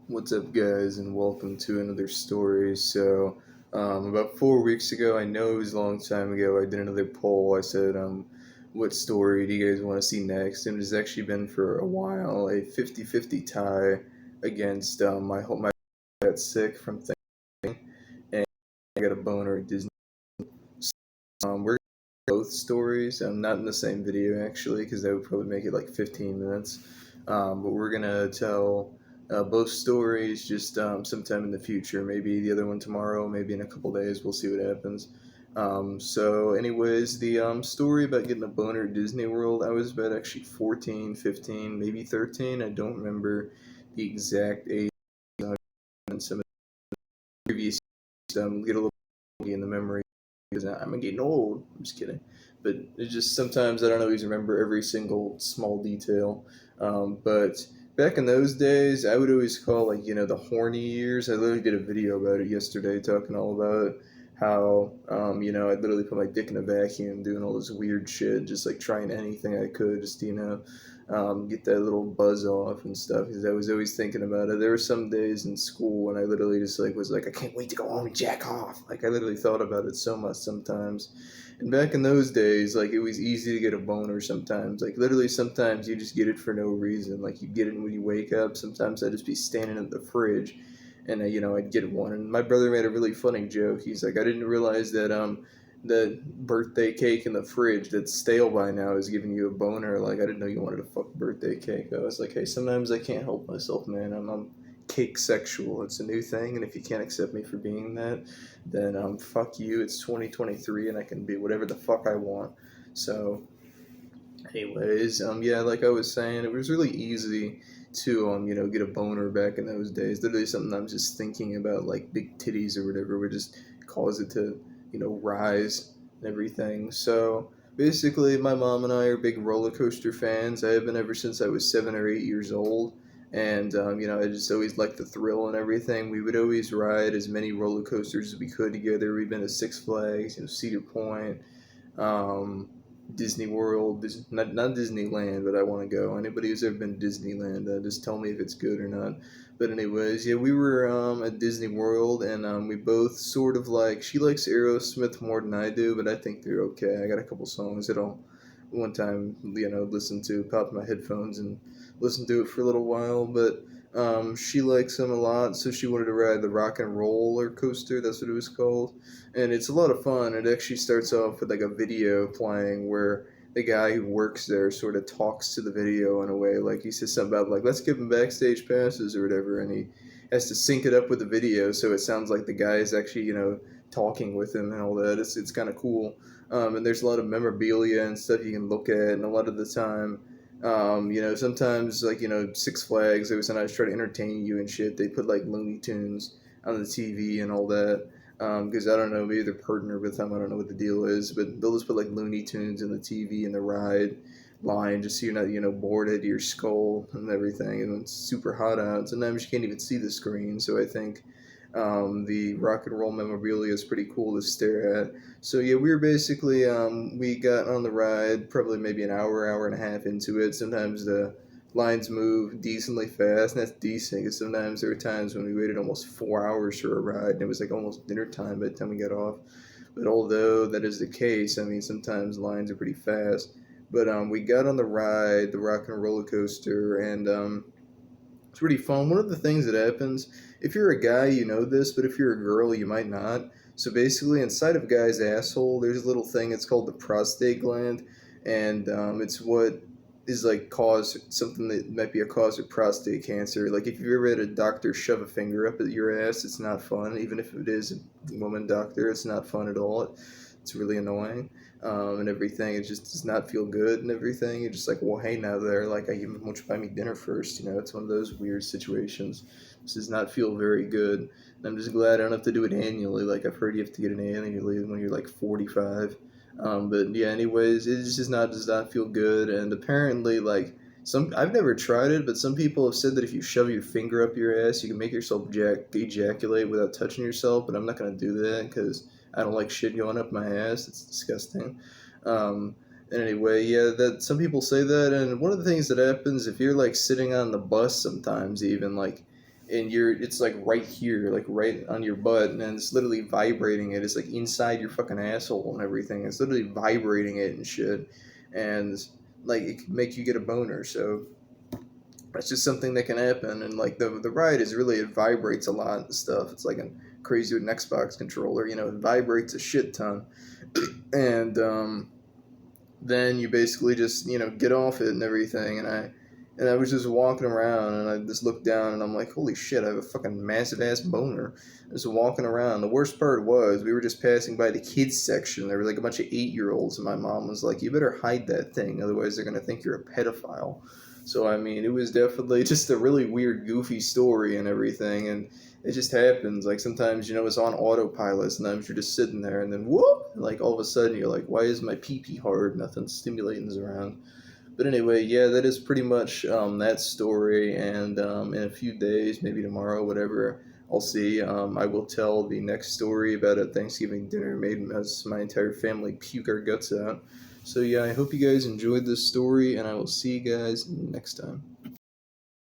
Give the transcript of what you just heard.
What's up, guys, and welcome to another story. About 4 weeks ago, I know it was a long time ago, I did another poll. I said, what story do you guys want to see next? And it's actually been for a while a 50-50 tie against my got sick from thing, and I got a boner at Disney. We're both stories. Not in the same video actually, because that would probably make it like 15 minutes. But we're gonna tell both stories just sometime in the future. Maybe the other one tomorrow. Maybe in a couple days. We'll see what happens. Anyways, the story about getting a boner at Disney World. I was about actually 14, 15, maybe 13. I don't remember the exact age. And some of the previous get a little in the memory because I'm getting old. I'm just kidding, but it's just sometimes I don't always remember every single small detail. But back in those days, I would always call the horny years. I literally did a video about it yesterday, talking all about how I literally put my dick in a vacuum, doing all this weird shit, just like trying anything I could, just get that little buzz off and stuff. Because I was always thinking about it. There were some days in school when I literally just was like, I can't wait to go home and jack off. Like I literally thought about it so much sometimes. And back in those days, like it was easy to get a boner sometimes. Like literally sometimes you just get it for no reason. Like you get it when you wake up. Sometimes I'd just be standing at the fridge and I'd get one. And my brother made a really funny joke. He's like, I didn't realize that the birthday cake in the fridge that's stale by now is giving you a boner. Like, I didn't know you wanted a fuck birthday cake. I was like, hey, sometimes I can't help myself, man. I'm cake sexual. It's a new thing, and if you can't accept me for being that, then fuck you. It's 2023, and I can be whatever the fuck I want. So, anyways, yeah, like I was saying, it was really easy to get a boner back in those days. Literally, something I'm just thinking about, like big titties or whatever, would just cause it to rise and everything. So basically, my mom and I are big roller coaster fans. I have been ever since I was 7 or 8 years old. And, I just always liked the thrill and everything. We would always ride as many roller coasters as we could together. We've been to Six Flags, Cedar Point, um, Disney World, not Disneyland, but I want to go. Anybody who's ever been to Disneyland, just tell me if it's good or not. But anyways, yeah, we were at Disney World, and we both sort of like. She likes Aerosmith more than I do, but I think they're okay. I got a couple songs that I'll one time listen to, pop my headphones and listen to it for a little while. But she likes them a lot, so she wanted to ride the Rock and Roller Coaster. That's what it was called, and it's a lot of fun. It actually starts off with like a video playing where the guy who works there sort of talks to the video in a way, like he says something about like let's give him backstage passes or whatever, and he has to sync it up with the video so it sounds like the guy is actually talking with him and all that. It's kind of cool, and there's a lot of memorabilia and stuff you can look at, and a lot of the time. Sometimes like Six Flags, they would sometimes try to entertain you and shit. They put like Looney Tunes on the TV and all that because I don't know, maybe they're partnered with them. I don't know what the deal is, but they'll just put like Looney Tunes in the TV in the ride line just so you're not bored out of your skull and everything. And it's super hot out. Sometimes you can't even see the screen. So I think the rock and roll memorabilia is pretty cool to stare at. So yeah, we were basically we got on the ride probably maybe an hour, hour and a half into it. Sometimes the lines move decently fast, and that's decent because sometimes there were times when we waited almost 4 hours for a ride, and it was like almost dinner time by the time we got off. But although that is the case, I mean sometimes lines are pretty fast. But we got on the ride, the rock and roller coaster, and it's pretty fun. One of the things that happens, if you're a guy, you know this, but if you're a girl, you might not. So basically, inside of a guy's asshole, there's a little thing. It's called the prostate gland, and it's what is like cause something that might be a cause of prostate cancer. Like if you've ever had a doctor shove a finger up at your ass, it's not fun. Even if it is a woman doctor, it's not fun at all. It's really annoying and everything. It just does not feel good and everything. You're just like, well, hey, now they're like, I even want you to buy me dinner first. It's one of those weird situations. This does not feel very good. And I'm just glad I don't have to do it annually. Like I've heard you have to get it annually when you're like 45. But yeah, anyways, it just does not feel good. And apparently, like some I've never tried it, but some people have said that if you shove your finger up your ass, you can make yourself ejaculate without touching yourself. But I'm not gonna do that because I don't like shit going up my ass. It's disgusting. And anyway, yeah, that some people say that, and one of the things that happens if you're like sitting on the bus sometimes, even like and it's like right here, like right on your butt, and then it's literally vibrating it. It's like inside your fucking asshole and everything. It's literally vibrating it and shit, and like it can make you get a boner. So that's just something that can happen. And like the ride is really, it vibrates a lot and stuff. It's like a crazy with an Xbox controller. It vibrates a shit ton, and then you basically just get off it and everything. And I was just walking around, and I just looked down, and I'm like, holy shit, I have a fucking massive ass boner. Just walking around. The worst part was we were just passing by the kids section. There were like a bunch of 8-year-olds, and my mom was like, you better hide that thing, otherwise they're gonna think you're a pedophile. So I mean, it was definitely just a really weird, goofy story and everything, and it just happens. Like sometimes it's on autopilot. Sometimes you're just sitting there, and then whoop, like all of a sudden you're like, why is my pee pee hard? Nothing stimulating's around. But anyway, yeah, that is pretty much that story. And in a few days, maybe tomorrow, whatever, I'll see. I will tell the next story about a Thanksgiving dinner made as my entire family puke our guts out. So yeah, I hope you guys enjoyed this story, and I will see you guys next time.